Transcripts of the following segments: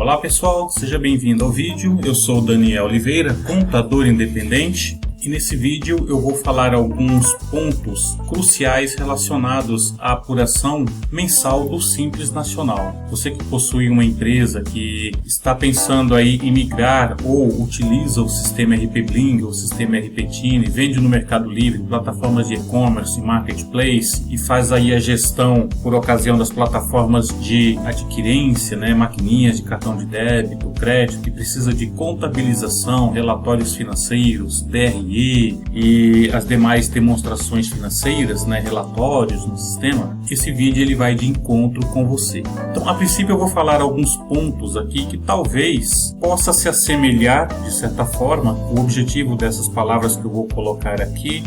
Olá pessoal, seja bem-vindo ao vídeo. Eu sou o Daniel Oliveira, contador independente, e nesse vídeo eu vou falar alguns pontos cruciais relacionados à apuração mensal do Simples Nacional. Você que possui uma empresa que está pensando aí em migrar ou utiliza o sistema RP Bling, o sistema RP Tiny, vende no Mercado Livre, plataformas de e-commerce, marketplace e faz aí a gestão por ocasião das plataformas de adquirência, maquininhas de cartão de débito, crédito, que precisa de contabilização, relatórios financeiros, DRE e as demais demonstrações financeiras, relatórios no sistema. Esse vídeo ele vai de encontro com você. Então, a princípio eu vou falar alguns pontos aqui que talvez possa se assemelhar de certa forma. O objetivo dessas palavras que eu vou colocar aqui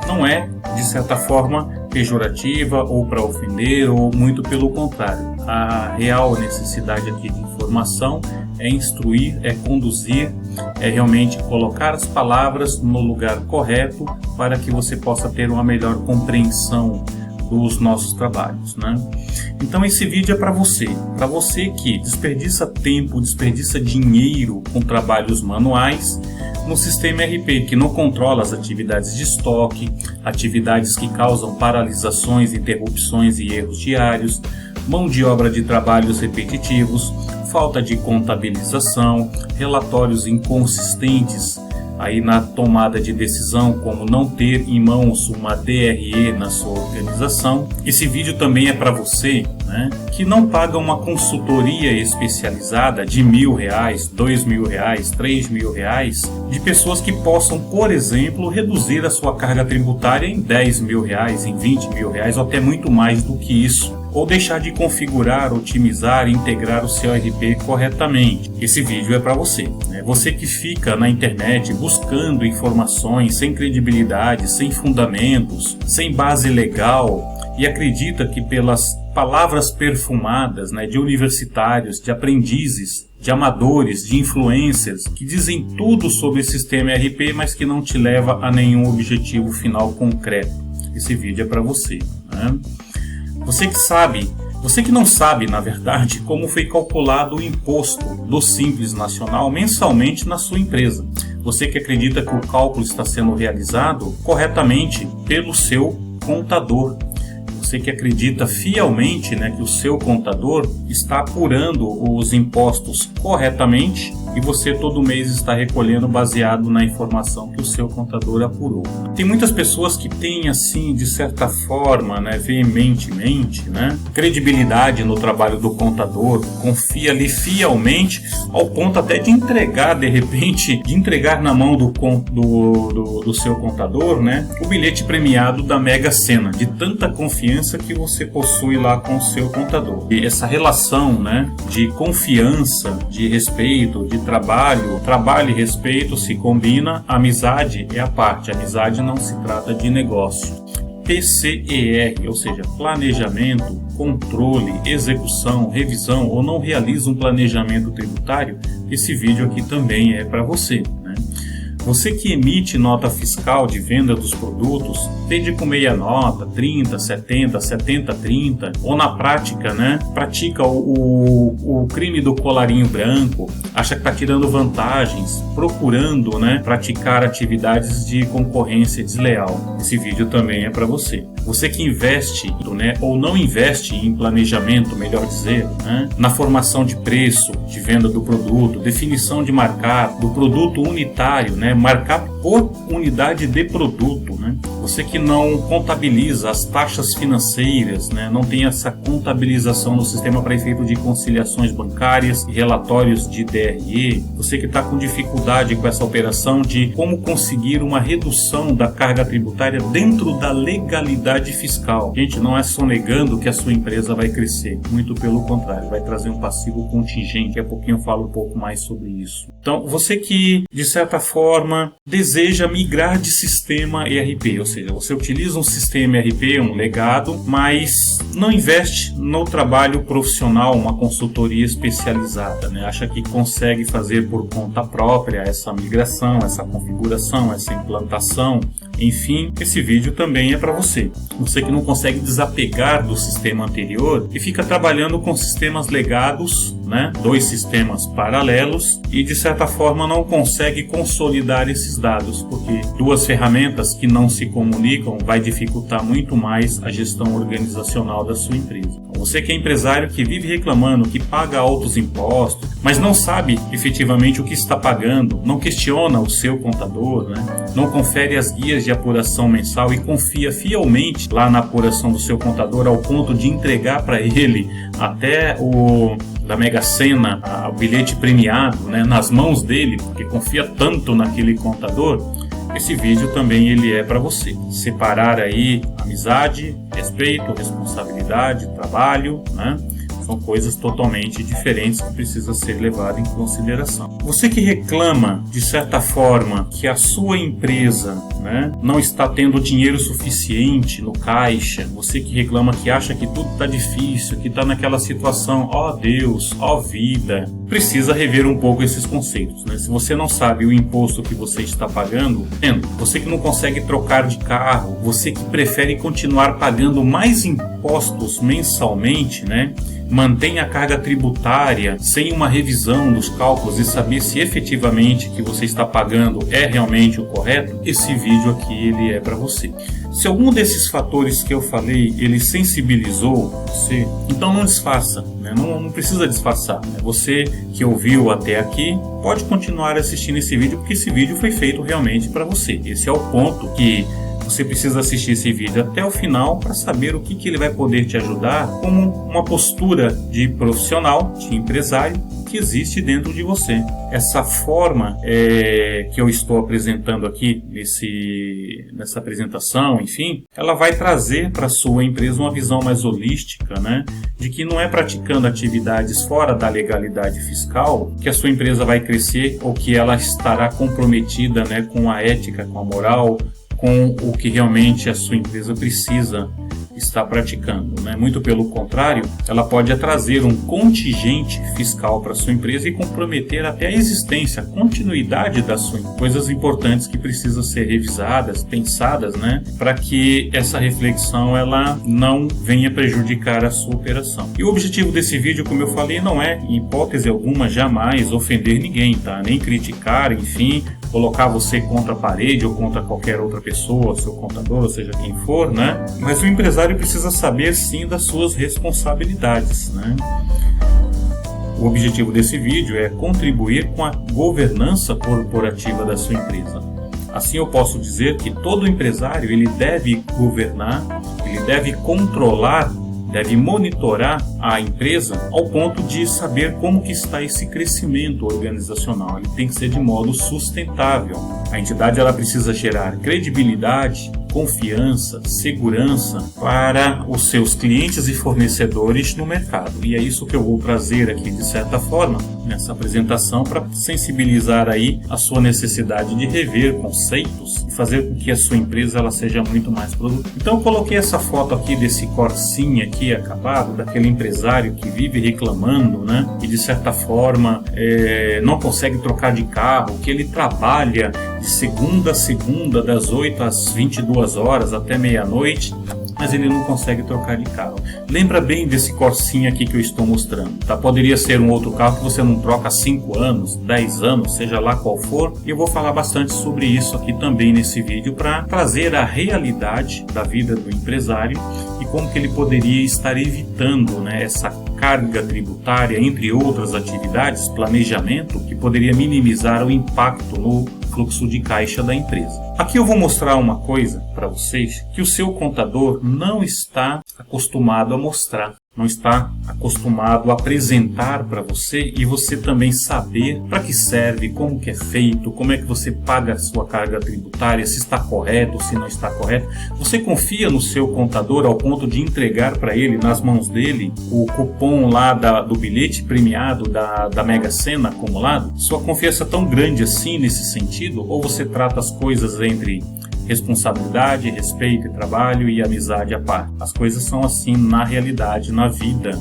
não é de certa forma pejorativa ou para ofender, ou muito pelo contrário. A real necessidade aqui de informação é instruir, é conduzir, é realmente colocar as palavras no lugar correto para que você possa ter uma melhor compreensão dos nossos trabalhos, Então esse vídeo é para você que desperdiça tempo, desperdiça dinheiro com trabalhos manuais no sistema RP, que não controla as atividades de estoque, atividades que causam paralisações, interrupções e erros diários, mão de obra de trabalhos repetitivos, falta de contabilização, relatórios inconsistentes aí na tomada de decisão, como não ter em mãos uma DRE na sua organização. Esse vídeo também é para você que não paga uma consultoria especializada de R$1.000, R$2.000, R$3.000, de pessoas que possam, por exemplo, reduzir a sua carga tributária em R$10.000, em R$20.000 ou até muito mais do que isso, ou deixar de configurar, otimizar e integrar o seu RP corretamente. Esse vídeo é para você. Você que fica na internet buscando informações sem credibilidade, sem fundamentos, sem base legal e acredita que pelas palavras perfumadas de universitários, de aprendizes, de amadores, de influencers, que dizem tudo sobre o sistema RP, mas que não te leva a nenhum objetivo final concreto. Esse vídeo é para você. Você que não sabe, na verdade, como foi calculado o imposto do Simples Nacional mensalmente na sua empresa. Você que acredita que o cálculo está sendo realizado corretamente pelo seu contador. Você que acredita fielmente que o seu contador está apurando os impostos corretamente e você todo mês está recolhendo baseado na informação que o seu contador apurou. Tem muitas pessoas que têm, assim, de certa forma, veementemente, credibilidade no trabalho do contador, confia ali fielmente, ao ponto até de entregar, de repente, na mão do seu contador, o bilhete premiado da Mega Sena, de tanta confiança que você possui lá com o seu contador. E essa relação, de confiança, de respeito, de trabalho e respeito se combina, amizade é a parte, amizade não se trata de negócio. PCER, ou seja, planejamento, controle, execução, revisão ou não realiza um planejamento tributário, esse vídeo aqui também é para você. Você que emite nota fiscal de venda dos produtos, vende com meia nota, 30, 70, 70, 30, ou na prática, pratica o crime do colarinho branco, acha que está tirando vantagens, procurando, praticar atividades de concorrência desleal. Esse vídeo também é para você. Você que investe, ou não investe em planejamento, melhor dizer, na formação de preço, de venda do produto, definição de marcar, do produto unitário, marcar por unidade de produto, Você que não contabiliza as taxas financeiras, não tem essa contabilização no sistema para efeito de conciliações bancárias e relatórios de DRE. Você que está com dificuldade com essa operação de como conseguir uma redução da carga tributária dentro da legalidade fiscal. Gente, não é sonegando que a sua empresa vai crescer, muito pelo contrário, vai trazer um passivo contingente. Daqui a pouquinho eu falo um pouco mais sobre isso. Então, você que, de certa forma, deseja migrar de sistema ERP, ou seja, você utiliza um sistema ERP, um legado, mas não investe no trabalho profissional, uma consultoria especializada, acha que consegue fazer por conta própria essa migração, essa configuração, essa implantação, enfim, esse vídeo também é para você. Você que não consegue desapegar do sistema anterior e fica trabalhando com sistemas legados, né, dois sistemas paralelos e de certa forma não consegue consolidar esses dados, porque duas ferramentas que não se comunicam vai dificultar muito mais a gestão organizacional da sua empresa. Você que é empresário que vive reclamando, que paga altos impostos, mas não sabe efetivamente o que está pagando, não questiona o seu contador, né? Não confere as guias de apuração mensal e confia fielmente lá na apuração do seu contador ao ponto de entregar para ele até o da Mega Sena, o bilhete premiado, né, nas mãos dele, porque confia tanto naquele contador. Esse vídeo também ele é para você. Separar aí amizade, respeito, responsabilidade, trabalho, né? São coisas totalmente diferentes que precisa ser levado em consideração. Você que reclama, de certa forma, que a sua empresa, né, não está tendo dinheiro suficiente no caixa, você que reclama que acha que tudo está difícil, que está naquela situação, ó Deus, ó vida, precisa rever um pouco esses conceitos, né? Se você não sabe o imposto que você está pagando, você que não consegue trocar de carro, você que prefere continuar pagando mais impostos mensalmente, né? Mantém a carga tributária sem uma revisão dos cálculos e saber se efetivamente que você está pagando é realmente o correto, esse vídeo aqui ele é para você. Se algum desses fatores que eu falei, ele sensibilizou você, então não disfarça, né? Não precisa disfarçar, né? Você que ouviu até aqui, pode continuar assistindo esse vídeo, porque esse vídeo foi feito realmente para você. Esse é o ponto que você precisa assistir esse vídeo até o final para saber o que ele vai poder te ajudar como uma postura de profissional, de empresário que existe dentro de você. Essa forma que eu estou apresentando aqui nessa apresentação, enfim, ela vai trazer para a sua empresa uma visão mais holística, né, de que não é praticando atividades fora da legalidade fiscal que a sua empresa vai crescer ou que ela estará comprometida, né, com a ética, com a moral, com o que realmente a sua empresa precisa estar praticando, né? Muito pelo contrário, ela pode trazer um contingente fiscal para a sua empresa e comprometer até a existência, a continuidade da sua empresa. Coisas importantes que precisam ser revisadas, pensadas, né? Para que essa reflexão ela não venha prejudicar a sua operação. E o objetivo desse vídeo, como eu falei, não é, em hipótese alguma, jamais ofender ninguém, tá? Nem criticar, enfim, colocar você contra a parede ou contra qualquer outra pessoa, seu contador, ou seja, quem for, né? Mas o empresário precisa saber, sim, das suas responsabilidades, né? O objetivo desse vídeo é contribuir com a governança corporativa da sua empresa. Assim eu posso dizer que todo empresário ele deve governar, ele deve controlar, deve monitorar a empresa ao ponto de saber como que está esse crescimento organizacional. Ele tem que ser de modo sustentável. A entidade ela precisa gerar credibilidade, confiança, segurança para os seus clientes e fornecedores no mercado. E é isso que eu vou trazer aqui, de certa forma, nessa apresentação, para sensibilizar aí a sua necessidade de rever conceitos e fazer com que a sua empresa ela seja muito mais produtiva. Então eu coloquei essa foto aqui desse Corsinha aqui acabado, daquele empresário que vive reclamando, né? E de certa forma não consegue trocar de carro, que ele trabalha de segunda a segunda, das 8 às 22 horas até meia-noite, mas ele não consegue trocar de carro. Lembra bem desse Corsinha aqui que eu estou mostrando, tá? Poderia ser um outro carro que você não troca há 5 anos, 10 anos, seja lá qual for, e eu vou falar bastante sobre isso aqui também nesse vídeo para trazer a realidade da vida do empresário e como que ele poderia estar evitando, né, essa carga tributária, entre outras atividades, planejamento, que poderia minimizar o impacto no fluxo de caixa da empresa. Aqui eu vou mostrar uma coisa para vocês que o seu contador não está acostumado a mostrar, não está acostumado a apresentar para você e você também saber para que serve, como que é feito, como é que você paga a sua carga tributária, se está correto, se não está correto. Você confia no seu contador ao ponto de entregar para ele, nas mãos dele, o cupom lá do bilhete premiado da Mega Sena acumulado? Sua confiança é tão grande assim nesse sentido? Ou você trata as coisas entre responsabilidade, respeito e trabalho e amizade à parte? As coisas são assim na realidade, na vida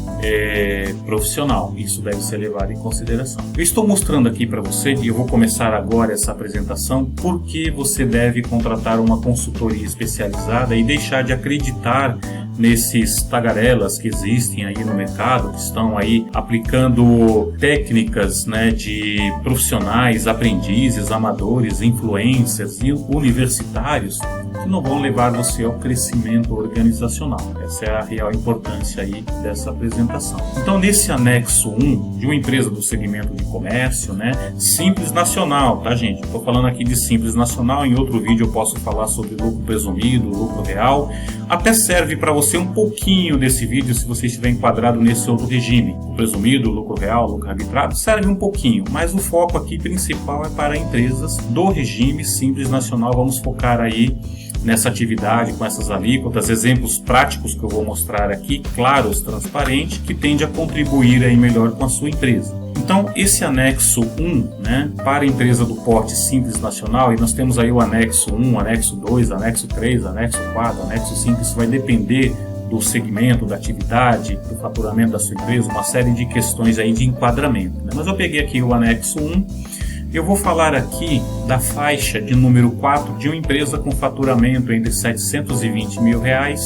profissional. Isso deve ser levado em consideração. Eu estou mostrando aqui para você, e eu vou começar agora essa apresentação, porque você deve contratar uma consultoria especializada e deixar de acreditar nesses tagarelas que existem aí no mercado, que estão aí aplicando técnicas, né, de profissionais, aprendizes, amadores, influencers e universitários que não vão levar você ao crescimento organizacional. Essa é a real importância aí dessa apresentação. Então, nesse anexo 1 de uma empresa do segmento de comércio, né, Simples Nacional, tá, gente? Estou falando aqui de Simples Nacional, em outro vídeo eu posso falar sobre lucro presumido, lucro real. Até serve para você um pouquinho desse vídeo se você estiver enquadrado nesse outro regime. O presumido, lucro real, lucro arbitrado, serve um pouquinho, mas o foco aqui principal é para empresas do regime Simples Nacional. Vamos focar aí nessa atividade com essas alíquotas, exemplos práticos que eu vou mostrar aqui, claros, transparentes, que tende a contribuir aí melhor com a sua empresa. Então, esse anexo 1, né, para a empresa do porte Simples Nacional, e nós temos aí o anexo 1, anexo 2, anexo 3, anexo 4, anexo 5, isso vai depender do segmento, da atividade, do faturamento da sua empresa, uma série de questões aí de enquadramento, né? Mas eu peguei aqui o anexo 1, eu vou falar aqui da faixa de número 4 de uma empresa com faturamento entre R$ 720 mil e R$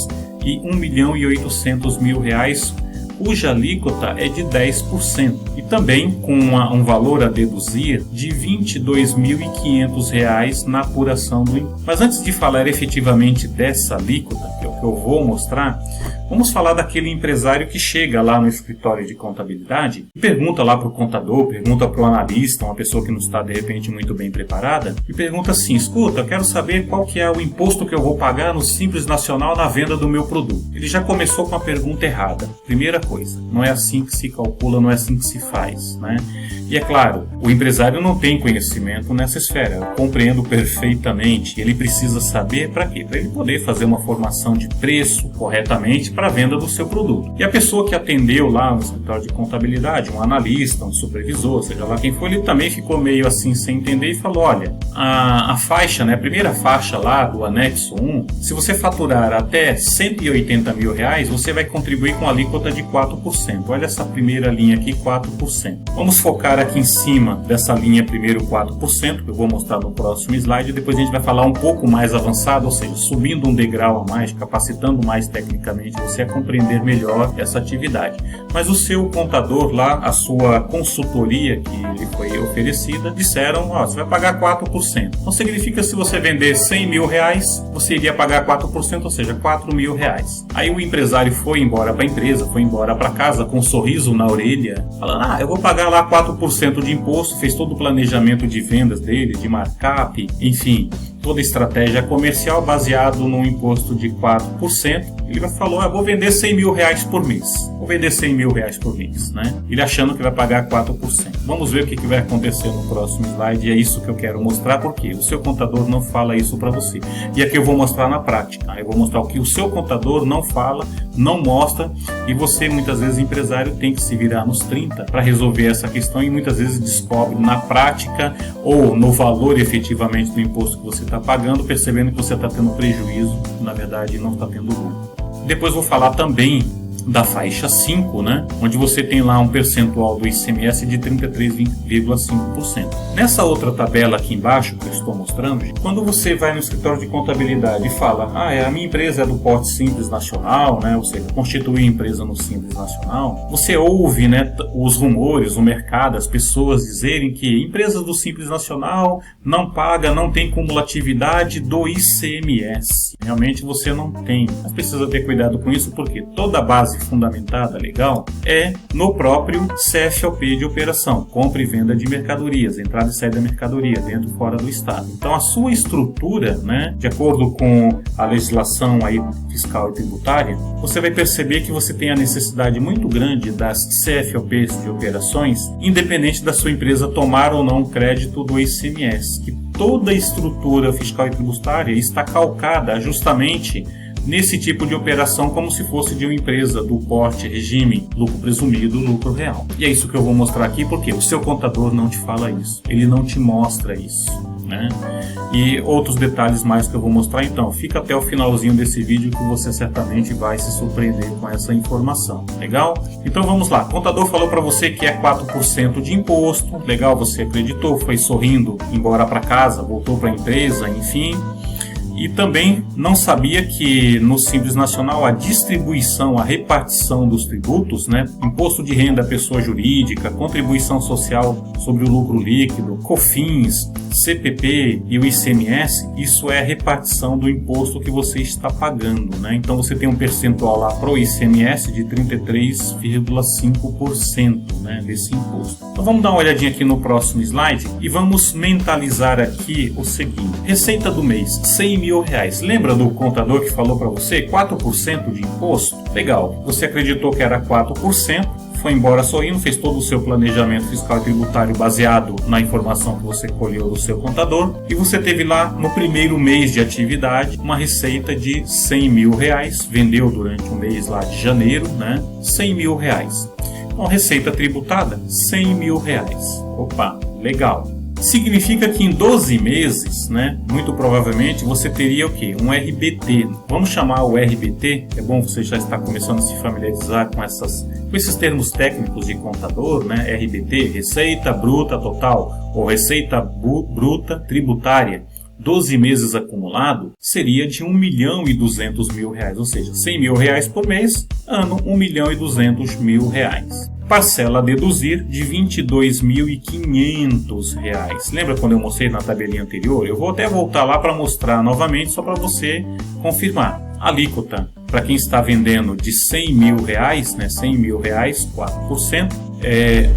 1.800.000, cuja alíquota é de 10%, e também com um valor a deduzir de R$ 22.500 na apuração do imposto. Mas antes de falar efetivamente dessa alíquota, que é o que eu vou mostrar, vamos falar daquele empresário que chega lá no escritório de contabilidade e pergunta lá para o contador, pergunta para o analista, uma pessoa que não está de repente muito bem preparada, e pergunta assim: escuta, eu quero saber qual que é o imposto que eu vou pagar no Simples Nacional na venda do meu produto. Ele já começou com a pergunta errada. Primeira coisa, não é assim que se calcula, não é assim que se faz, né? E é claro, o empresário não tem conhecimento nessa esfera, eu compreendo perfeitamente. Ele precisa saber para quê? Para ele poder fazer uma formação de preço corretamente para a venda do seu produto. E a pessoa que atendeu lá no escritório de contabilidade, um analista, um supervisor, seja lá quem for, ele também ficou meio assim sem entender e falou: olha, a faixa, né, a primeira faixa lá do anexo 1, se você faturar até R$ 180 mil, você vai contribuir com a alíquota de 4%. Olha essa primeira linha aqui, 4%. Vamos focar aqui em cima dessa linha primeiro 4%, que eu vou mostrar no próximo slide, e depois a gente vai falar um pouco mais avançado, ou seja, subindo um degrau a mais, capacitando mais tecnicamente você a compreender melhor essa atividade. Mas o seu contador lá, a sua consultoria que lhe foi oferecida, disseram: ó, você vai pagar 4%. Então significa que se você vender R$ 100 mil, você iria pagar 4%, ou seja, R$ 4 mil. Aí o empresário foi embora para a empresa, foi embora para casa com um sorriso na orelha, falando: eu vou pagar lá 4% de imposto, fez todo o planejamento de vendas dele, de markup, enfim, toda a estratégia comercial baseado num imposto de 4%. Ele falou: eu vou vender R$ 100 mil por mês. Vou vender R$ 100 mil por mês, né? Ele achando que vai pagar 4%. Vamos ver o que vai acontecer no próximo slide, e é isso que eu quero mostrar, porque o seu contador não fala isso para você. E aqui eu vou mostrar na prática. Eu vou mostrar o que o seu contador não fala, não mostra, e você, muitas vezes, empresário, tem que se virar nos 30 para resolver essa questão, e muitas vezes descobre na prática ou no valor efetivamente do imposto que você está pagando, percebendo que você está tendo prejuízo, na verdade não está tendo lucro. Depois vou falar também da faixa 5, né, onde você tem lá um percentual do ICMS de 33,5%. Nessa outra tabela aqui embaixo que eu estou mostrando, quando você vai no escritório de contabilidade e fala: a minha empresa é do porte Simples Nacional, né, ou seja, constituir empresa no Simples Nacional, você ouve, né, os rumores, o mercado, as pessoas dizerem que empresas do Simples Nacional não paga, não tem cumulatividade do ICMS. Realmente você não tem, mas precisa ter cuidado com isso, porque toda a base fundamentada legal é no próprio CFOP de operação, compra e venda de mercadorias, entrada e saída da mercadoria dentro e fora do estado. Então a sua estrutura, né, de acordo com a legislação aí fiscal e tributária, você vai perceber que você tem a necessidade muito grande das CFOPs de operações, independente da sua empresa tomar ou não crédito do ICMS, que toda a estrutura fiscal e tributária está calcada justamente nesse tipo de operação, como se fosse de uma empresa do porte regime lucro presumido, lucro real. E é isso que eu vou mostrar aqui, porque o seu contador não te fala isso, ele não te mostra isso, né? E outros detalhes mais que eu vou mostrar. Então fica até o finalzinho desse vídeo que você certamente vai se surpreender com essa informação. Legal? Então vamos lá. O contador falou para você que é 4% de imposto. Legal, você acreditou, foi sorrindo embora para casa, voltou para a empresa, enfim. E também não sabia que no Simples Nacional a distribuição, a repartição dos tributos, né, imposto de renda à pessoa jurídica, contribuição social sobre o lucro líquido, COFINS, CPP e o ICMS, isso é a repartição do imposto que você está pagando, né? Então você tem um percentual lá para o ICMS de 33,5%, né, desse imposto. Então vamos dar uma olhadinha aqui no próximo slide e vamos mentalizar aqui o seguinte: receita do mês, R$100.000. Lembra do contador que falou para você 4% de imposto? Legal, você acreditou que era 4%, foi embora sorrindo, fez todo o seu planejamento fiscal e tributário baseado na informação que você colheu do seu contador, e você teve lá no primeiro mês de atividade uma receita de R$100.000, vendeu durante o mês lá de janeiro, né, R$100.000. Então, receita tributada, R$100.000. Opa, legal. Significa que em 12 meses, né, muito provavelmente você teria o quê? Um RBT. Vamos chamar o RBT, é bom você já estar começando a se familiarizar com esses termos técnicos de contador, né? RBT, Receita Bruta Total, ou Receita Bruta Tributária. 12 meses acumulado seria de R$1.200.000, ou seja, R$100.000 por mês, ano R$1.200.000. Parcela a deduzir de R$22.500. Lembra quando eu mostrei na tabelinha anterior? Eu vou até voltar lá para mostrar novamente, só para você confirmar. Alíquota para quem está vendendo de R$100.000, né? R$100.000, 4%.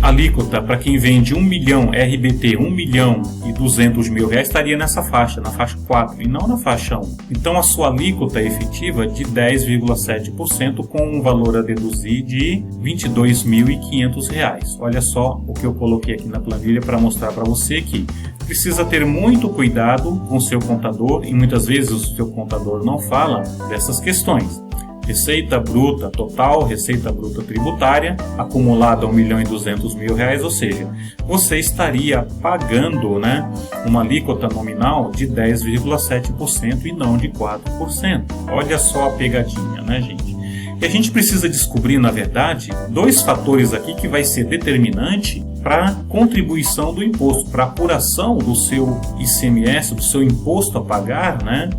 Alíquota para quem vende 1 milhão, RBT, R$1.200.000, estaria nessa faixa, na faixa 4, e não na faixa 1. Então a sua alíquota efetiva é de 10,7%, com um valor a deduzir de R$22.500. Olha só o que eu coloquei aqui na planilha para mostrar para você que precisa ter muito cuidado com o seu contador, e muitas vezes o seu contador não fala dessas questões. Receita bruta total, receita bruta tributária, acumulada a R$1.200.000, ou seja, você estaria pagando, né, uma alíquota nominal de 10,7% e não de 4%. Olha só a pegadinha, né, gente? E a gente precisa descobrir, na verdade, dois fatores aqui que vai ser determinante para a contribuição do imposto, para a apuração do seu ICMS, do seu imposto a pagar, né,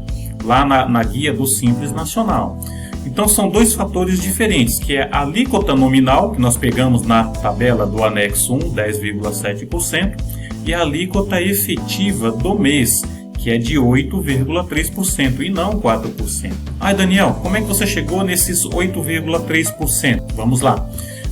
lá na guia do Simples Nacional. Então são dois fatores diferentes, que é a alíquota nominal, que nós pegamos na tabela do anexo 1, 10,7%, e a alíquota efetiva do mês, que é de 8,3% e não 4%. Ai, Daniel, como é que você chegou nesses 8,3%? Vamos lá.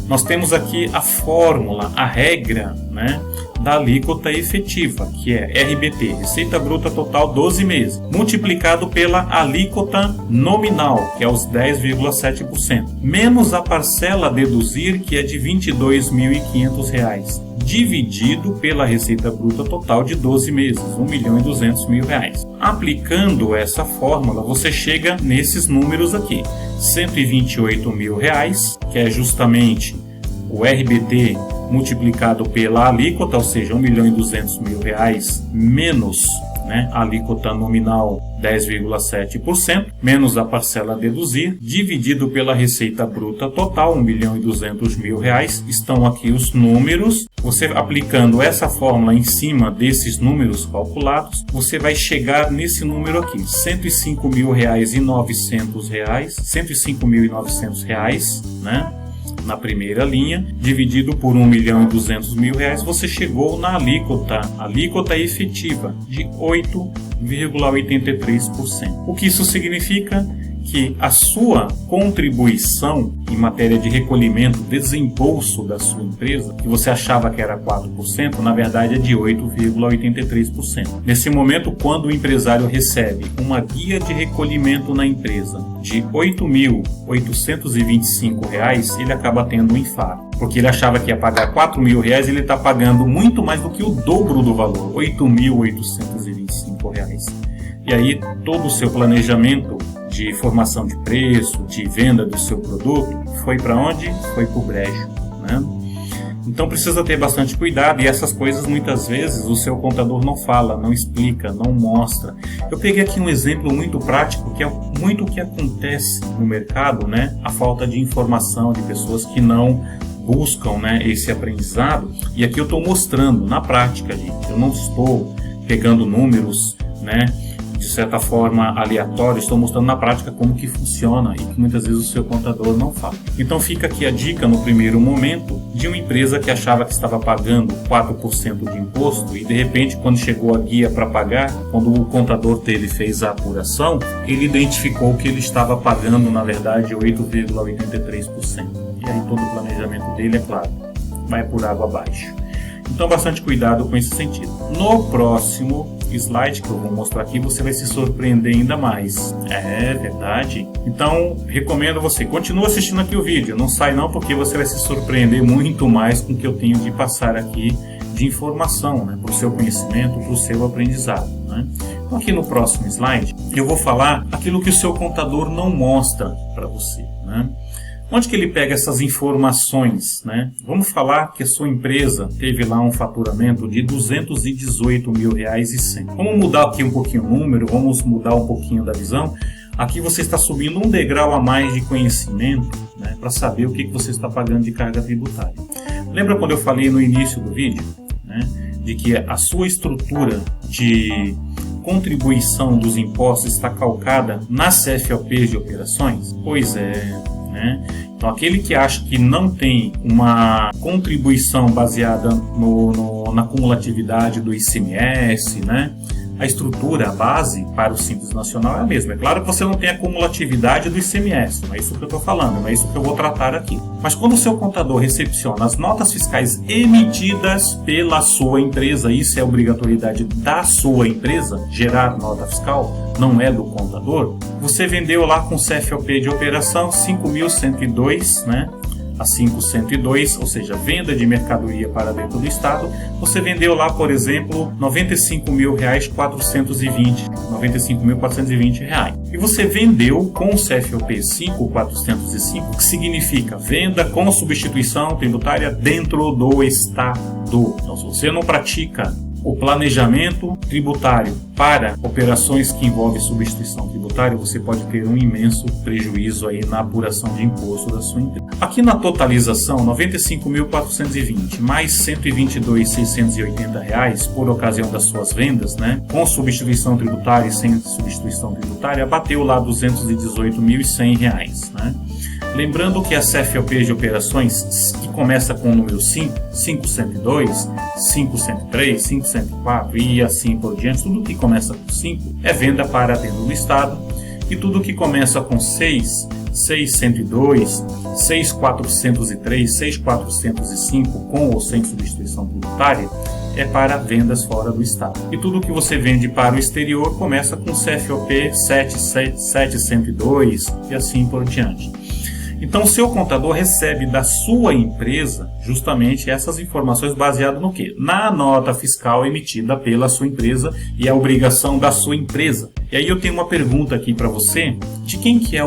Nós temos aqui a fórmula, a regra, né, da alíquota efetiva, que é RBT, Receita Bruta Total 12 meses, multiplicado pela alíquota nominal, que é os 10,7%, menos a parcela a deduzir, que é de R$22.500, dividido pela Receita Bruta Total de 12 meses, R$1.200.000. Aplicando essa fórmula, você chega nesses números aqui, R$128.000, que é justamente o RBT multiplicado pela alíquota, ou seja, R$1.200.000 menos, né, a alíquota nominal 10,7%, menos a parcela a deduzir, dividido pela receita bruta total, R$1.200.000. Estão aqui os números. Você aplicando essa fórmula em cima desses números calculados, você vai chegar nesse número aqui, R$105.900, R$105.900, né? Na primeira linha, dividido por R$1.200.000, você chegou na alíquota efetiva de 8,83%. O que isso significa? Que a sua contribuição em matéria de recolhimento, desembolso da sua empresa, que você achava que era 4%, na verdade é de 8,83%. Nesse momento, quando o empresário recebe uma guia de recolhimento na empresa de R$8.825, ele acaba tendo um infarto, porque ele achava que ia pagar R$4.000 e ele está pagando muito mais do que o dobro do valor, R$8.825. E aí todo o seu planejamento de formação de preço, de venda do seu produto, foi para onde? Foi para o brejo, né? Então precisa ter bastante cuidado, e essas coisas muitas vezes o seu contador não fala, não explica, não mostra. Eu peguei aqui um exemplo muito prático, que é muito o que acontece no mercado, né? A falta de informação de pessoas que não buscam, né, esse aprendizado. E aqui eu estou mostrando na prática, gente. Eu não estou pegando números, né, de certa forma aleatório, estou mostrando na prática como que funciona e que muitas vezes o seu contador não fala. Então fica aqui a dica no primeiro momento de uma empresa que achava que estava pagando 4% de imposto e de repente quando chegou a guia para pagar, quando o contador dele fez a apuração, ele identificou que ele estava pagando na verdade 8,83%. E aí todo o planejamento dele, é claro, vai por água abaixo. Então bastante cuidado com esse sentido. No próximo slide que eu vou mostrar aqui, você vai se surpreender ainda mais. É verdade? Então recomendo você, continue assistindo aqui o vídeo, não sai não, porque você vai se surpreender muito mais com o que eu tenho de passar aqui de informação, né, para o seu conhecimento, para o seu aprendizado, né? Então aqui no próximo slide eu vou falar aquilo que o seu contador não mostra para você, né? Onde que ele pega essas informações, né? Vamos falar que a sua empresa teve lá um faturamento de R$218.100. Vamos mudar aqui um pouquinho o número, vamos mudar um pouquinho da visão. Aqui você está subindo um degrau a mais de conhecimento, né, para saber o que você está pagando de carga tributária. Lembra quando eu falei no início do vídeo, né, de que a sua estrutura de contribuição dos impostos está calcada nas CFOPs de operações? Pois é. Então aquele que acha que não tem uma contribuição baseada na cumulatividade do ICMS, né? A estrutura, a base para o Simples Nacional é a mesma. É claro que você não tem a cumulatividade do ICMS, não é isso que eu estou falando, não é isso que eu vou tratar aqui. Mas quando o seu contador recepciona as notas fiscais emitidas pela sua empresa, isso é obrigatoriedade da sua empresa, gerar nota fiscal, não é do contador, você vendeu lá com CFOP de operação 5.102, né? A 5.102, ou seja, venda de mercadoria para dentro do estado, você vendeu lá, por exemplo, R$ 95.420, R$ E você vendeu com o CFOP 5.405, que significa venda com substituição tributária dentro do estado. Então, se você não pratica o planejamento tributário para operações que envolvem substituição tributária, você pode ter um imenso prejuízo aí na apuração de imposto da sua empresa. Aqui na totalização, R$ 95.420 mais R$ 122.680 por ocasião das suas vendas, né, com substituição tributária e sem substituição tributária, bateu lá R$ 218.100, né? Lembrando que a CFOP de operações, que começa com o número 5, 5.102, 5.103, 5.104 e assim por diante, tudo que começa com 5 é venda para dentro do estado, e tudo que começa com 6, 6.102, 6.403, 6.405 com ou sem substituição tributária é para vendas fora do estado. E tudo que você vende para o exterior começa com CFOP 7.102 e assim por diante. Então o seu contador recebe da sua empresa justamente essas informações baseadas no quê? Na nota fiscal emitida pela sua empresa, e a obrigação da sua empresa. E aí eu tenho uma pergunta aqui para você, de quem que é a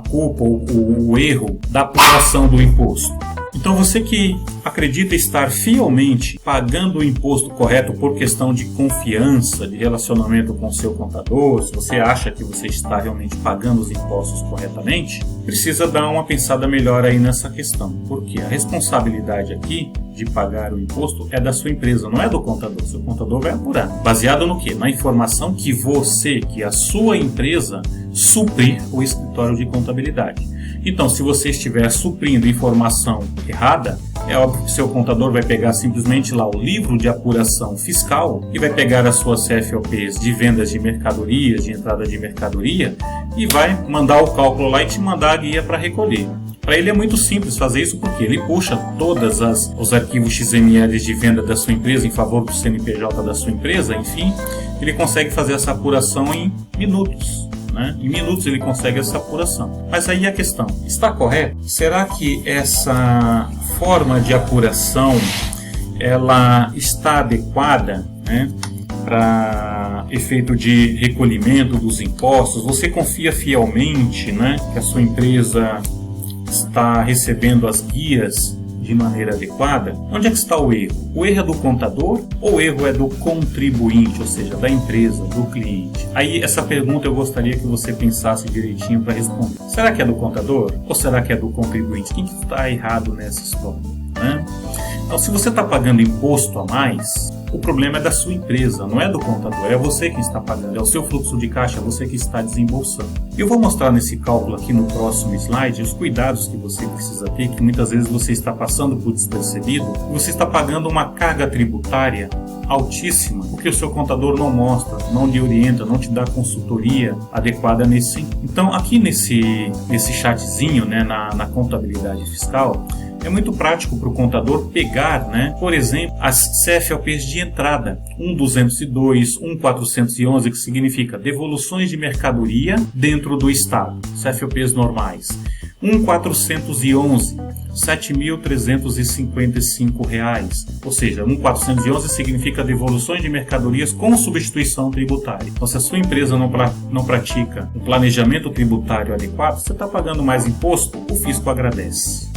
culpa, o erro da apuração do imposto? Então você que acredita estar fielmente pagando o imposto correto por questão de confiança, de relacionamento com o seu contador, se você acha que você está realmente pagando os impostos corretamente, precisa dar uma pensada melhor aí nessa questão. Porque a responsabilidade aqui de pagar o imposto é da sua empresa, não é do contador. Seu contador vai apurar. Baseado no quê? Na informação que a sua empresa suprir o escritório de contabilidade. Então, se você estiver suprindo informação errada, é óbvio que seu contador vai pegar simplesmente lá o livro de apuração fiscal e vai pegar as suas CFOPs de vendas de mercadorias, de entrada de mercadoria, e vai mandar o cálculo lá e te mandar a guia para recolher. Para ele é muito simples fazer isso, porque ele puxa todos os arquivos XML de venda da sua empresa em favor do CNPJ da sua empresa, enfim, ele consegue fazer essa apuração em minutos. Em minutos ele consegue essa apuração. Mas aí a questão, está correto? Será que essa forma de apuração ela está adequada, né, para efeito de recolhimento dos impostos? Você confia fielmente, né, que a sua empresa está recebendo as guias de maneira adequada? Onde é que está o erro? O erro é do contador ou o erro é do contribuinte, ou seja, da empresa, do cliente? Aí essa pergunta eu gostaria que você pensasse direitinho para responder. Será que é do contador ou será que é do contribuinte? Quem que está errado nessa história, né? Então, se você está pagando imposto a mais, O problema é da sua empresa, não é do contador, é você quem está pagando, é o seu fluxo de caixa, é você que está desembolsando. Eu vou mostrar nesse cálculo aqui no próximo slide os cuidados que você precisa ter, que muitas vezes você está passando por despercebido, e você está pagando uma carga tributária altíssima, porque o seu contador não mostra, não lhe orienta, não te dá consultoria adequada nesse sentido. Então aqui nesse chatzinho, né, na contabilidade fiscal, é muito prático para o contador pegar, né, por exemplo, as CFOPs de entrada, 1202, 1411, que significa devoluções de mercadoria dentro do Estado, CFOPs normais. 1411, R$ 7.355, ou seja, 1411 significa devoluções de mercadorias com substituição tributária. Então, se a sua empresa não pratica um planejamento tributário adequado, você está pagando mais imposto, o fisco agradece.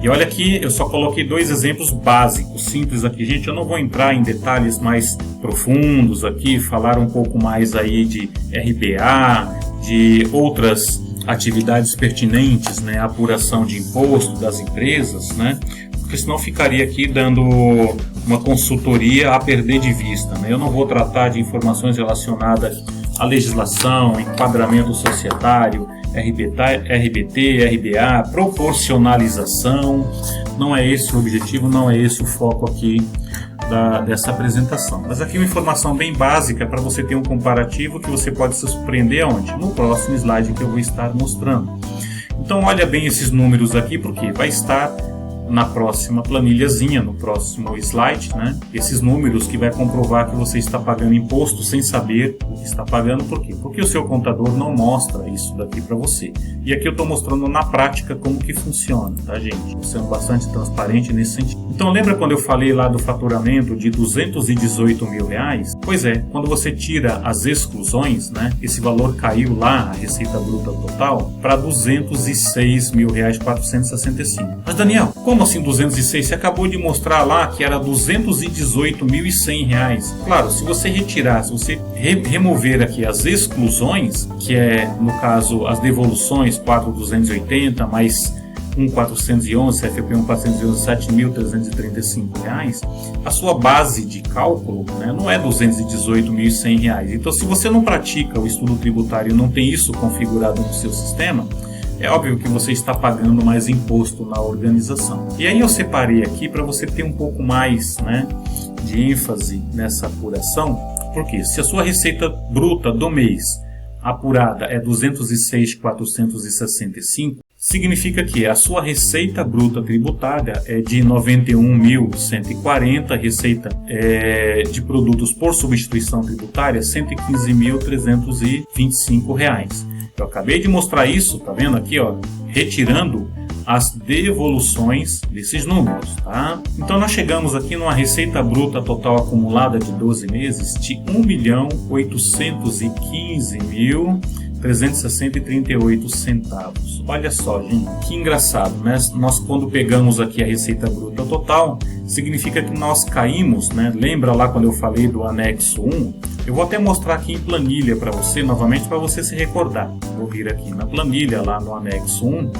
E olha aqui, eu só coloquei dois exemplos básicos, simples aqui. Gente, eu não vou entrar em detalhes mais profundos aqui, falar um pouco mais aí de RBA, de outras atividades pertinentes, né, a apuração de imposto das empresas, né, porque senão ficaria aqui dando uma consultoria a perder de vista, né. Eu não vou tratar de informações relacionadas à legislação, enquadramento societário, RBT, RBA, proporcionalização. Não é esse o objetivo, não é esse o foco aqui dessa apresentação. Mas aqui uma informação bem básica para você ter um comparativo que você pode se surpreender aonde? No próximo slide que eu vou estar mostrando. Então olha bem esses números aqui, porque vai estar na próxima planilhazinha, no próximo slide, né? Esses números que vai comprovar que você está pagando imposto sem saber o que está pagando. Por quê? Porque o seu contador não mostra isso daqui para você. E aqui eu estou mostrando na prática como que funciona, tá, gente? Sendo bastante transparente nesse sentido. Então lembra quando eu falei lá do faturamento de R$218 mil? Pois é, quando você tira as exclusões, né? Esse valor caiu lá, a receita bruta total, para R$206.465. Mas Daniel, como assim 206? Você acabou de mostrar lá que era R$218.100. Claro, se você retirar, se você remover aqui as exclusões, que é, no caso, as devoluções 4.280 mais 1.411, CFP 1.411, R$7.335, a sua base de cálculo, né, não é R$218.100. Então, se você não pratica o estudo tributário e não tem isso configurado no seu sistema, é óbvio que você está pagando mais imposto na organização. E aí eu separei aqui para você ter um pouco mais, né, de ênfase nessa apuração, porque se a sua receita bruta do mês apurada é 206.465, significa que a sua receita bruta tributária é de 91.140, receita de produtos por substituição tributária, R$115.325. Eu acabei de mostrar isso, tá vendo aqui, ó, retirando as devoluções desses números, tá? Então nós chegamos aqui numa receita bruta total acumulada de 12 meses de R$1.815.360,38. Olha só, gente, que engraçado, né? Nós quando pegamos aqui a receita bruta total, significa que nós caímos, né? Lembra lá quando eu falei do anexo 1? Eu vou até mostrar aqui em planilha para você, novamente, para você se recordar. Vou vir aqui na planilha, lá no anexo 1,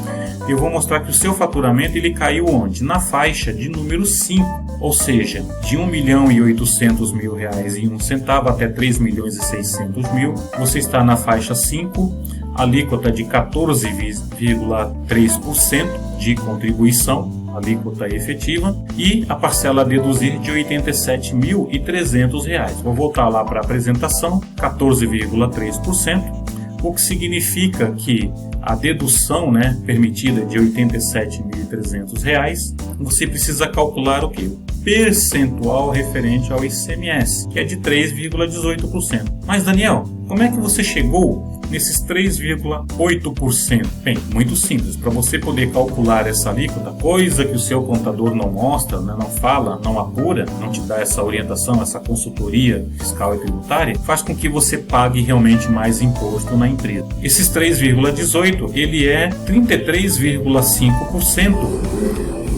e eu vou mostrar que o seu faturamento ele caiu onde? Na faixa de número 5, ou seja, de R$1.800.000,01 até R$3.600.000, você está na faixa 5, alíquota de 14,3% de contribuição, alíquota efetiva, e a parcela a deduzir de R$ 87.300. Vou voltar lá para a apresentação, 14,3%, o que significa que a dedução, né, permitida de R$ 87.300, você precisa calcular o quê? O percentual referente ao ICMS, que é de 3,18%. Mas Daniel, como é que você chegou nesses 3,8%? Bem, muito simples. Para você poder calcular essa alíquota, coisa que o seu contador não mostra, né, não fala, não apura, não te dá essa orientação, essa consultoria fiscal e tributária, faz com que você pague realmente mais imposto na empresa. Esses 3,18%, ele é 33,5%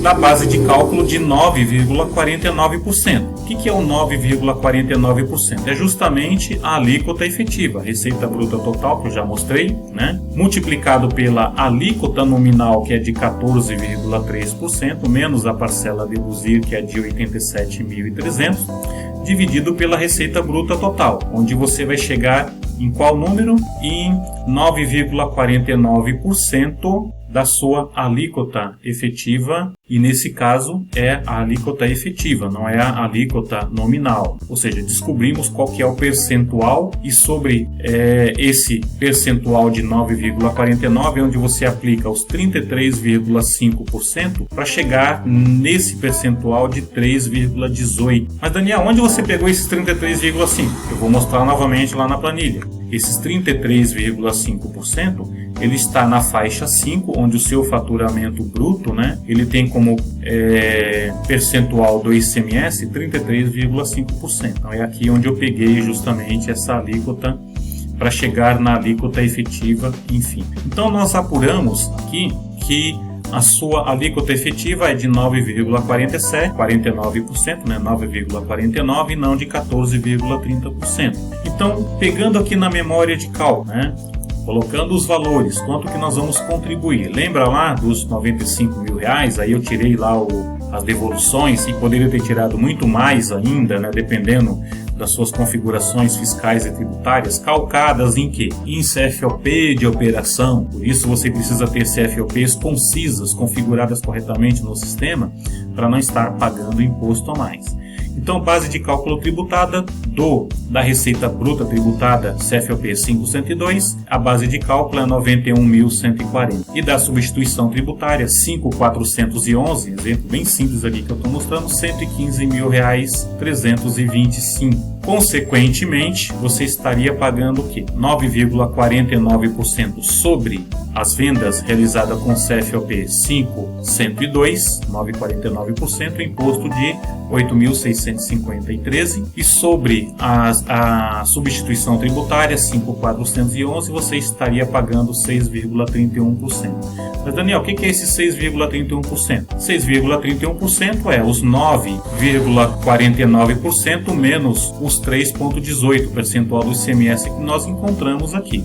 da base de cálculo de 9,49%. O que é o 9,49%? É justamente a alíquota efetiva, a receita bruta total, que eu já mostrei, né? Multiplicado pela alíquota nominal, que é de 14,3%, menos a parcela a deduzir, que é de 87.300, dividido pela receita bruta total, onde você vai chegar em qual número? Em 9,49% da sua alíquota efetiva, e nesse caso é a alíquota efetiva, não é a alíquota nominal. Ou seja, descobrimos qual que é o percentual, e sobre esse percentual de 9,49 é onde você aplica os 33,5% para chegar nesse percentual de 3,18%. Mas Daniel, onde você pegou esses 33,5%? Eu vou mostrar novamente lá na planilha. Esses 33,5%, ele está na faixa 5, onde o seu faturamento bruto, né, ele tem como percentual do ICMS 33,5%. Então é aqui onde eu peguei justamente essa alíquota para chegar na alíquota efetiva, enfim. Então nós apuramos aqui que a sua alíquota efetiva é de 9,47%, 49%, né, 9,49% e não de 14,30%. Então, pegando aqui na memória de cálculo, né, colocando os valores, quanto que nós vamos contribuir? Lembra lá dos R$95.000? Aí eu tirei lá as devoluções, e poderia ter tirado muito mais ainda, né, dependendo das suas configurações fiscais e tributárias, calcadas em quê? Em CFOP de operação. Por isso você precisa ter CFOPs concisas, configuradas corretamente no sistema, para não estar pagando imposto a mais. Então, base de cálculo tributada da receita bruta tributada CFOP 502, a base de cálculo é 91.140. E da substituição tributária 5.411, exemplo bem simples aqui que eu estou mostrando, R$115.325. Consequentemente, você estaria pagando o quê? 9,49% sobre as vendas realizadas com CFOP 5.102, 9,49%, imposto de 8.650,13, e sobre a substituição tributária 5.411, você estaria pagando 6,31%. Mas Daniel, o que é esse 6,31%? 6,31% é os 9,49% menos os 3,18% percentual do ICMS que nós encontramos aqui,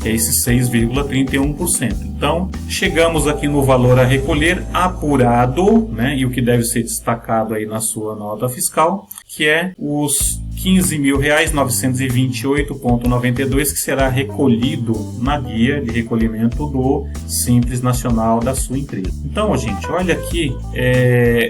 que é esse 6,31%. Então, chegamos aqui no valor a recolher apurado, né, e o que deve ser destacado aí na sua nota fiscal, que é os R$15.928,92, que será recolhido na guia de recolhimento do Simples Nacional da sua empresa. Então, gente, olha aqui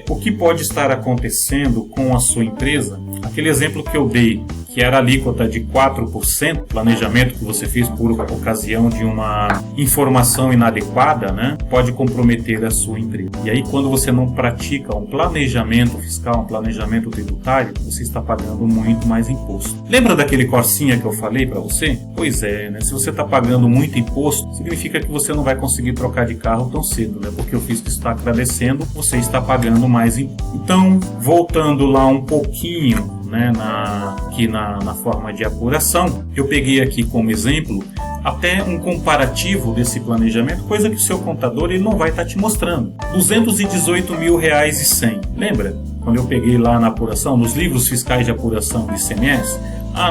o que pode estar acontecendo com a sua empresa. Aquele exemplo que eu dei, que era a alíquota de 4%, planejamento que você fez por ocasião de uma informação inadequada, né, pode comprometer a sua empresa. E aí, quando você não pratica um planejamento fiscal, um planejamento tributário, você está pagando muito mais imposto. Lembra daquele corsinha que eu falei para você? Pois é, né? Se você está pagando muito imposto, significa que você não vai conseguir trocar de carro tão cedo, né? Porque o fisco está agradecendo, você está pagando mais imposto. Então, voltando lá um pouquinho, né, aqui na forma de apuração, eu peguei aqui como exemplo até um comparativo desse planejamento, coisa que o seu contador ele não vai estar te mostrando. R$218.100. Lembra? Quando eu peguei lá na apuração, nos livros fiscais de apuração do ICMS,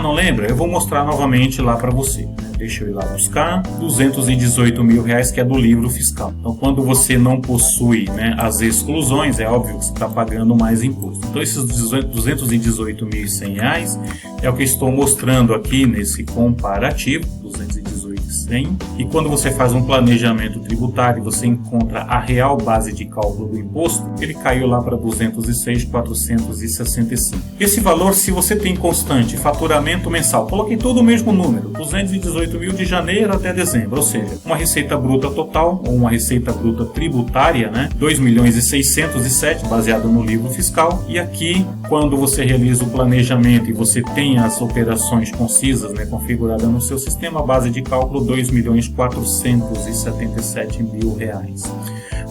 não lembra? Eu vou mostrar novamente lá para você. Deixa eu ir lá buscar. R$218.000, que é do livro fiscal. Então, quando você não possui, né, as exclusões, é óbvio que você está pagando mais imposto. Então, esses R$218.100 é o que estou mostrando aqui nesse comparativo. 218.100. E quando você faz um planejamento tributário, você encontra a real base de cálculo do imposto, ele caiu lá para 206.465. Esse valor, se você tem constante faturamento mensal, coloquei todo o mesmo número, 218.000 de janeiro até dezembro, ou seja, uma receita bruta total, ou uma receita bruta tributária, né, 2.607.000, baseado no livro fiscal. E aqui, quando você realiza o planejamento e você tem as operações concisas, né, configuradas no seu sistema, a base de cálculo R$2.477.000.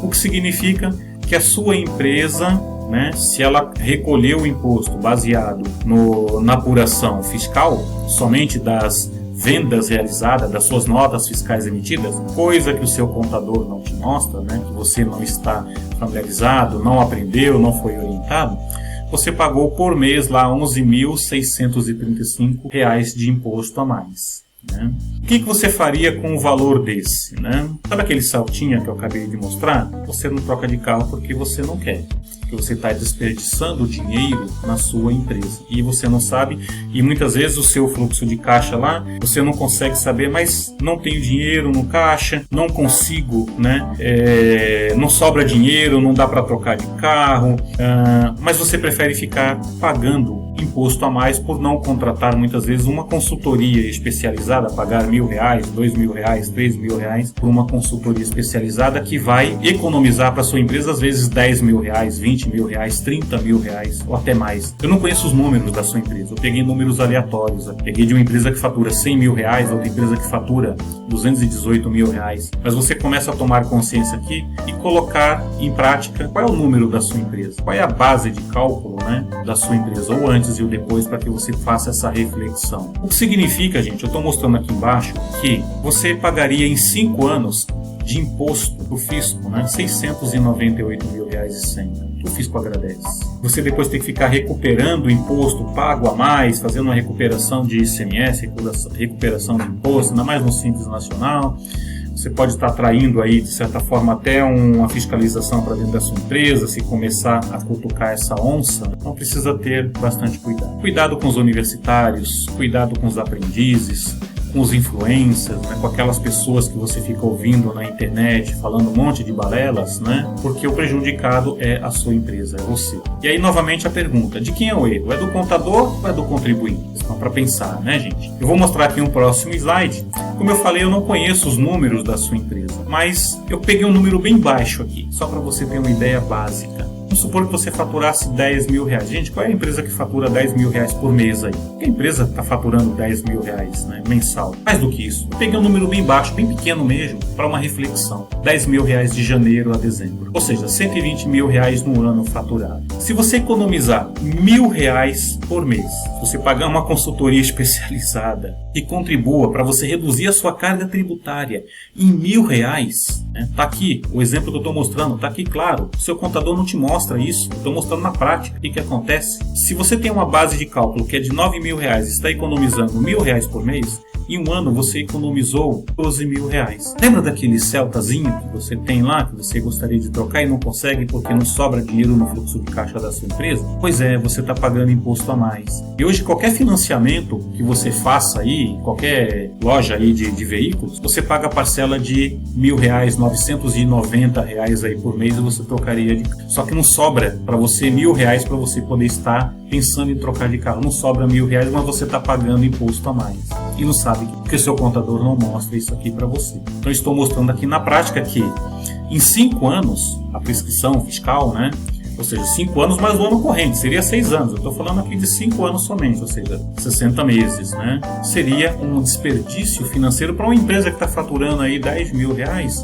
O que significa que a sua empresa, né, se ela recolheu o imposto baseado na apuração fiscal, somente das vendas realizadas, das suas notas fiscais emitidas, coisa que o seu contador não te mostra, né, que você não está familiarizado, não aprendeu, não foi orientado, você pagou por mês lá R$ 11.635 de imposto a mais. Né? O que você faria com um valor desse? Né? Sabe aquele saltinho que eu acabei de mostrar? Você não troca de carro porque você não quer. Porque você está desperdiçando dinheiro na sua empresa. E você não sabe, e muitas vezes o seu fluxo de caixa lá, você não consegue saber, mas não tenho dinheiro no caixa, não consigo, né? Não sobra dinheiro, não dá para trocar de carro, mas você prefere ficar pagando imposto a mais por não contratar muitas vezes uma consultoria especializada, pagar R$ 1.000, R$ 2.000, R$ 3.000 por uma consultoria especializada que vai economizar para sua empresa às vezes R$ 10.000, R$ 20.000, R$ 30.000 ou até mais. Eu não conheço os números da sua empresa, eu peguei números aleatórios, eu peguei de uma empresa que fatura R$ 100.000, outra empresa que fatura R$ 218.000, mas você começa a tomar consciência aqui e colocar em prática qual é o número da sua empresa, qual é a base de cálculo, né, da sua empresa, ou antes e o depois, para que você faça essa reflexão. O que significa, gente, eu estou mostrando aqui embaixo, que você pagaria em 5 anos de imposto do fisco, né, R$ 698.100. O fisco agradece. Você depois tem que ficar recuperando o imposto pago a mais, fazendo uma recuperação de ICMS, recuperação de imposto, ainda mais no Simples Nacional. Você pode estar atraindo aí, de certa forma, até uma fiscalização para dentro da sua empresa, se começar a cutucar essa onça. Então precisa ter bastante cuidado. Cuidado com os universitários, cuidado com os aprendizes, com os influencers, né, com aquelas pessoas que você fica ouvindo na internet, falando um monte de balelas, né, porque o prejudicado é a sua empresa, é você. E aí, novamente, a pergunta, de quem é o erro? É do contador ou é do contribuinte? Então, para pensar, né, gente? Eu vou mostrar aqui um próximo slide. Como eu falei, eu não conheço os números da sua empresa, mas eu peguei um número bem baixo aqui, só para você ter uma ideia básica. Vamos supor que você faturasse R$ 10.000. Gente, qual é a empresa que fatura R$ 10.000 por mês aí? Que empresa está faturando R$ 10.000, né, mensal? Mais do que isso. Eu peguei um número bem baixo, bem pequeno mesmo, para uma reflexão. R$ 10.000 de janeiro a dezembro. Ou seja, R$ 120.000 no ano faturado. Se você economizar R$ 1.000 por mês, se você pagar uma consultoria especializada que contribua para você reduzir a sua carga tributária em R$ 1.000, né? Tá aqui, o exemplo que eu estou mostrando, tá aqui claro. O seu contador não te mostra isso, eu estou mostrando na prática. O que acontece? Se você tem uma base de cálculo que é de R$ 9.000 e está economizando R$ 1.000 por mês, em um ano você economizou R$ 12.000. Lembra daquele Celtazinho que você tem lá, que você gostaria de trocar e não consegue porque não sobra dinheiro no fluxo de caixa da sua empresa? Pois é, você está pagando imposto a mais. E hoje qualquer financiamento que você faça aí, qualquer loja aí de veículos, você paga a parcela de R$ 1.000, R$ 990 aí por mês e você trocaria de... Só que não sobra para você R$ 1.000 para você poder estar pensando em trocar de carro. Não sobra R$ 1.000, mas você está pagando imposto a mais. E não sabe porque seu contador não mostra isso aqui para você. Então estou mostrando aqui na prática que em 5 anos, a prescrição fiscal, né? Ou seja, 5 anos mais o ano corrente, seria 6 anos. Eu estou falando aqui de 5 anos somente, ou seja, 60 meses, né? Seria um desperdício financeiro para uma empresa que está faturando aí R$ 10.000, R$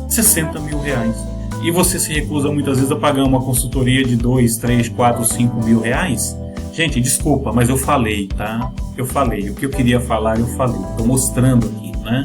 60.000. E você se recusa muitas vezes a pagar uma consultoria de R$ 2, 3, 4, 5 mil reais. Gente, desculpa, mas eu falei, tá? Eu falei, o que eu queria falar eu falei, estou mostrando aqui, né?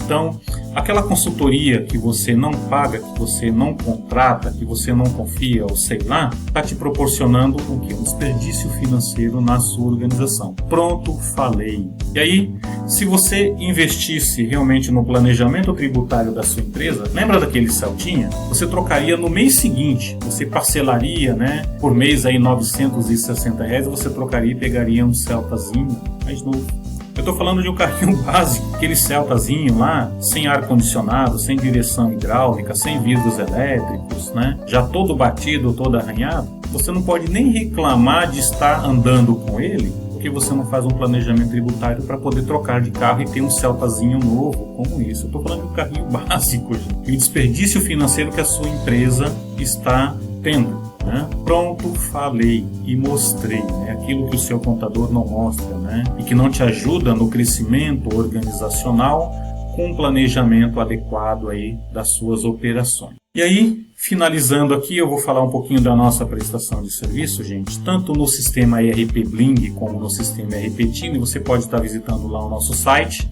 Então, aquela consultoria que você não paga, que você não contrata, que você não confia, ou sei lá, está te proporcionando o quê? Um desperdício financeiro na sua organização. Pronto, falei. E aí, se você investisse realmente no planejamento tributário da sua empresa, lembra daquele saltinha? Você trocaria no mês seguinte, você parcelaria, né, por mês aí R$ 960, você trocaria e pegaria um Celtazinho mais novo. Eu estou falando de um carrinho básico, aquele Celtazinho lá, sem ar-condicionado, sem direção hidráulica, sem vidros elétricos, né? Já todo batido, todo arranhado. Você não pode nem reclamar de estar andando com ele, porque você não faz um planejamento tributário para poder trocar de carro e ter um Celtazinho novo como isso. Eu estou falando de um carrinho básico, gente. E o desperdício financeiro que a sua empresa está tendo. Né? Pronto, falei e mostrei, né? Aquilo que o seu contador não mostra, né? E que não te ajuda no crescimento organizacional com um planejamento adequado aí das suas operações. E aí, finalizando aqui, eu vou falar um pouquinho da nossa prestação de serviço, gente, tanto no sistema ERP Bling como no sistema ERP Time. Você pode estar visitando lá o nosso site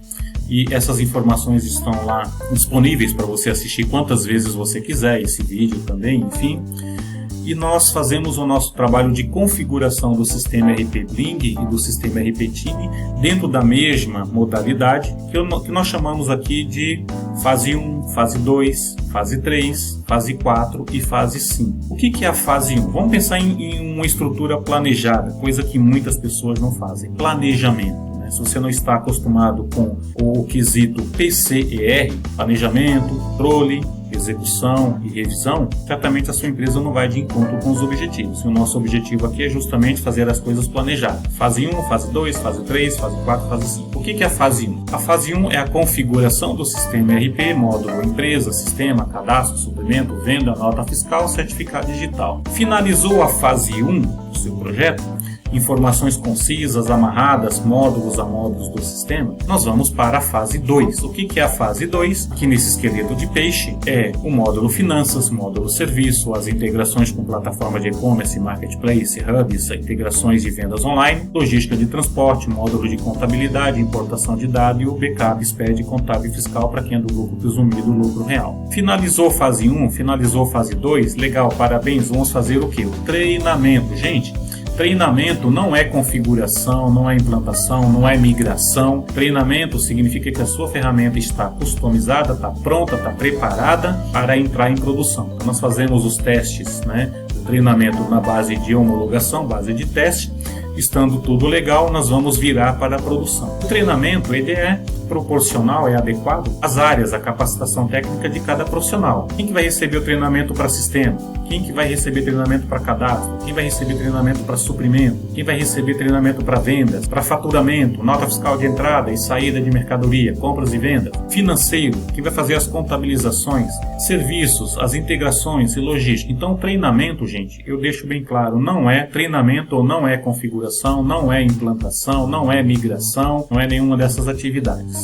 e essas informações estão lá disponíveis para você assistir quantas vezes você quiser, esse vídeo também, enfim. E nós fazemos o nosso trabalho de configuração do sistema RP Bling e do sistema RP Time dentro da mesma modalidade que nós chamamos aqui de fase 1, fase 2, fase 3, fase 4 e fase 5. O que é a fase 1? Vamos pensar em uma estrutura planejada, coisa que muitas pessoas não fazem. Planejamento. Se você não está acostumado com o quesito PCER, planejamento, controle, execução e revisão, certamente a sua empresa não vai de encontro com os objetivos. E o nosso objetivo aqui é justamente fazer as coisas planejadas. Fase 1, fase 2, fase 3, fase 4, fase 5. O que é a fase 1? A fase 1 é a configuração do sistema RP, módulo empresa, sistema, cadastro, suprimento, venda, nota fiscal, certificado digital. Finalizou a fase 1 do seu projeto, informações concisas, amarradas, módulos a módulos do sistema, nós vamos para a fase 2. O que é a fase 2? Aqui nesse esqueleto de peixe é o módulo finanças, módulo serviço, as integrações com plataforma de e-commerce, marketplace, hubs, integrações de vendas online, logística de transporte, módulo de contabilidade, importação de dados e o backup, SPED, contábil e fiscal para quem é do lucro presumido, lucro real. Finalizou fase 1, finalizou fase 2, legal, parabéns, vamos fazer o que? O treinamento. Gente, treinamento não é configuração, não é implantação, não é migração. Treinamento significa que a sua ferramenta está customizada, está pronta, está preparada para entrar em produção. Então, nós fazemos os testes, do treinamento na base de homologação, base de teste. Estando tudo legal, nós vamos virar para a produção. O treinamento ele é proporcional, é adequado às áreas, à capacitação técnica de cada profissional. Quem que vai receber o treinamento para sistema? Quem que vai receber treinamento para cadastro? Quem vai receber treinamento para suprimento? Quem vai receber treinamento para vendas, para faturamento, nota fiscal de entrada e saída de mercadoria, compras e vendas? Financeiro, quem vai fazer as contabilizações, serviços, as integrações e logística. Então, treinamento, gente, eu deixo bem claro, não é treinamento ou não é configuração, não é implantação, não é migração, não é nenhuma dessas atividades.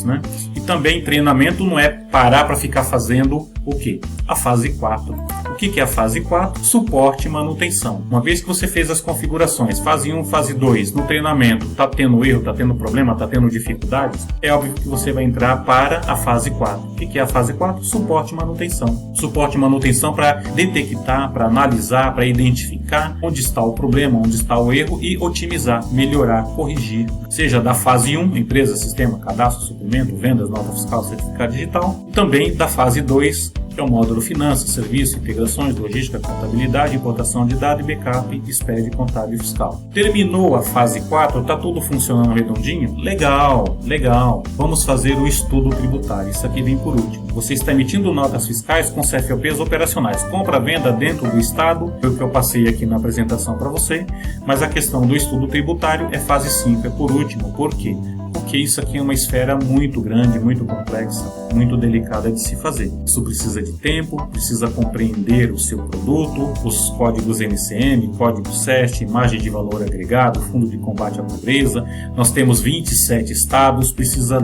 E também treinamento não é parar para ficar fazendo o quê? A fase 4. O que é a fase 4? Suporte e manutenção. Uma vez que você fez as configurações, fase 1, fase 2, no treinamento, está tendo erro, está tendo problema, está tendo dificuldades, é óbvio que você vai entrar para a fase 4. O que é a fase 4? Suporte e manutenção. Suporte e manutenção para detectar, para analisar, para identificar onde está o problema, onde está o erro e otimizar, melhorar, corrigir. Seja da fase 1, empresa, sistema, cadastro, suprimento, vendas, nota fiscal, certificado digital, e também da fase 2, que é o módulo finanças, serviço, integrações, logística, contabilidade, importação de dados, backup, SPED, contábil e fiscal. Terminou a fase 4, está tudo funcionando redondinho? Legal, legal. Vamos fazer o estudo tributário. Isso aqui vem por último. Você está emitindo notas fiscais com CFOPs operacionais. Compra-venda dentro do estado, foi o que eu passei aqui na apresentação para você, mas a questão do estudo tributário é fase 5, é por último. Por quê? Porque isso aqui é uma esfera muito grande, muito complexa, muito delicada de se fazer. Isso precisa de tempo, precisa compreender o seu produto, os códigos NCM, código SEST, imagem de valor agregado, fundo de combate à pobreza. Nós temos 27 estados, precisa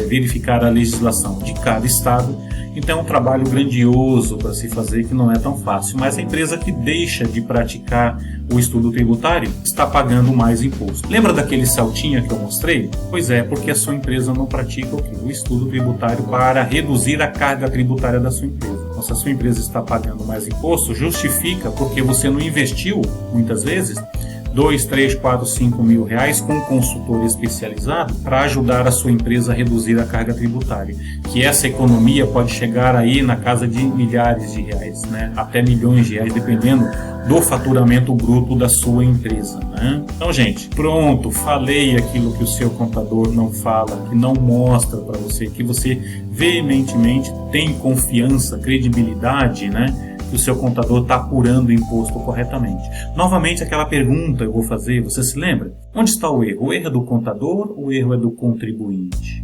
verificar a legislação de cada estado. Então é um trabalho grandioso para se fazer que não é tão fácil. Mas a empresa que deixa de praticar o estudo tributário está pagando mais imposto. Lembra daquele saltinho que eu mostrei? Pois é, porque a sua empresa não pratica o quê? O estudo tributário para reduzir a carga tributária da sua empresa. Então, se a sua empresa está pagando mais imposto, justifica porque você não investiu, muitas vezes, 2, 3, 4, 5 mil reais com um consultor especializado para ajudar a sua empresa a reduzir a carga tributária. Que essa economia pode chegar aí na casa de milhares de reais, até milhões de reais, dependendo do faturamento bruto da sua empresa. Então, gente, pronto, falei aquilo que o seu contador não fala, que não mostra para você, que você veementemente tem confiança, credibilidade, que o seu contador está apurando o imposto corretamente. Novamente, aquela pergunta eu vou fazer, você se lembra? Onde está o erro? O erro é do contador ou o erro é do contribuinte?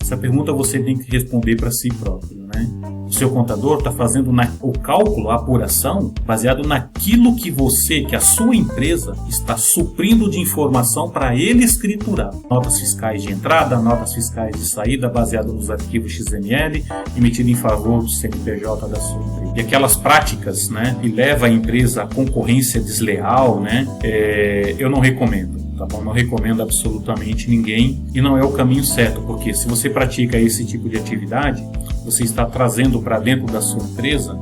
Essa pergunta você tem que responder para si próprio, O seu contador está fazendo o cálculo, a apuração, baseado naquilo que a sua empresa está suprindo de informação para ele escriturar. Notas fiscais de entrada, notas fiscais de saída, baseado nos arquivos XML, emitido em favor do CNPJ da sua empresa. E aquelas práticas, que levam a empresa à concorrência desleal, eu não recomendo. tá bom? Não recomendo absolutamente ninguém e não é o caminho certo, porque se você pratica esse tipo de atividade, você está trazendo para dentro da sua empresa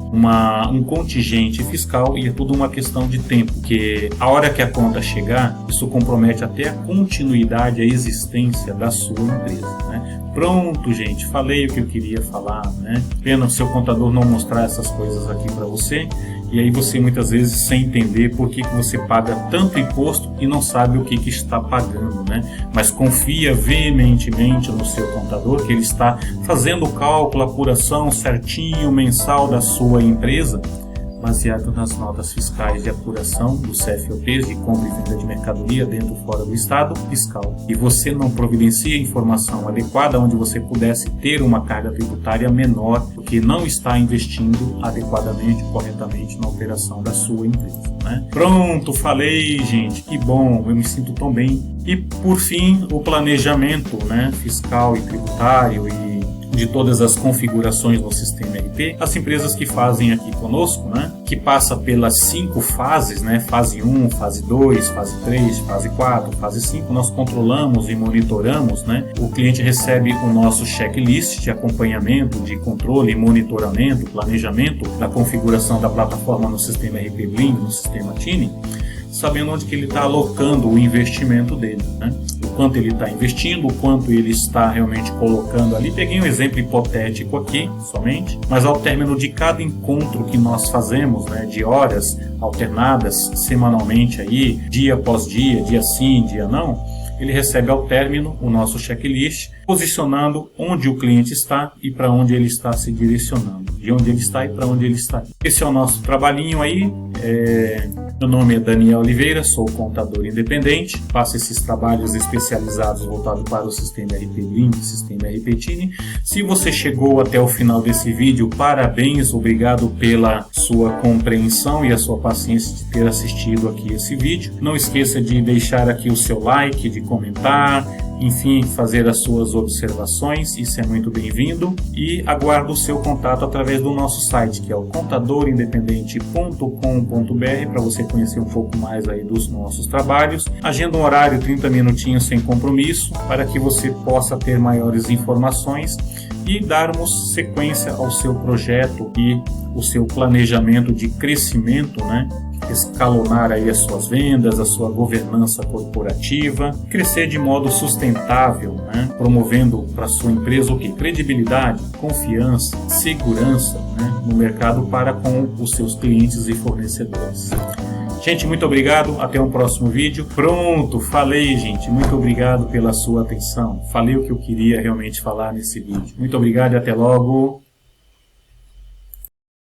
um contingente fiscal e é tudo uma questão de tempo, porque a hora que a conta chegar, isso compromete até a continuidade, a existência da sua empresa, né? Pronto, gente, falei o que eu queria falar, né? Pena o seu contador não mostrar essas coisas aqui para você, e aí você muitas vezes sem entender por que você paga tanto imposto e não sabe o que está pagando, né? Mas confia veementemente no seu contador, que ele está fazendo o cálculo, a apuração certinho, mensal da sua empresa, baseado nas notas fiscais de apuração dos CFOPs de compra e venda de mercadoria dentro ou fora do estado fiscal. E você não providencia informação adequada onde você pudesse ter uma carga tributária menor, porque não está investindo adequadamente, corretamente na operação da sua empresa, né? Pronto, falei, gente, que bom, eu me sinto tão bem. E por fim, o planejamento, né, fiscal e tributário e de todas as configurações no sistema RP, as empresas que fazem aqui conosco, né, que passa pelas 5 fases, né, fase 1, fase 2, fase 3, fase 4, fase 5, nós controlamos e monitoramos, né, o cliente recebe o nosso checklist de acompanhamento, de controle, monitoramento, planejamento da configuração da plataforma no sistema RP Blim, no sistema Tini, sabendo onde que ele está alocando o investimento dele, né? O quanto ele está investindo, o quanto ele está realmente colocando ali. Peguei um exemplo hipotético aqui, somente, mas ao término de cada encontro que nós fazemos, né, de horas alternadas semanalmente aí, dia após dia sim, dia não, ele recebe ao término o nosso checklist, posicionando onde o cliente está e para onde ele está se direcionando, de onde ele está e para onde ele está. Esse é o nosso trabalhinho aí. Meu nome é Daniel Oliveira, sou contador independente, faço esses trabalhos especializados voltados para o sistema RP Blim, sistema RP Tini. Se você chegou até o final desse vídeo, parabéns, obrigado pela sua compreensão e a sua paciência de ter assistido aqui esse vídeo. Não esqueça de deixar aqui o seu like, de comentar, enfim, fazer as suas observações, isso é muito bem-vindo, e aguardo o seu contato através do nosso site, que é o contadorindependente.com.br, para você conhecer um pouco mais aí dos nossos trabalhos. Agenda um horário, 30 minutinhos sem compromisso, para que você possa ter maiores informações e darmos sequência ao seu projeto e o seu planejamento de crescimento, né? Escalonar aí as suas vendas, a sua governança corporativa, crescer de modo sustentável, né? Promovendo para a sua empresa o quê? Credibilidade, confiança, segurança, né? No mercado para com os seus clientes e fornecedores. Gente, muito obrigado, até um próximo vídeo. Pronto, falei, gente, muito obrigado pela sua atenção. Falei o que eu queria realmente falar nesse vídeo. Muito obrigado e até logo.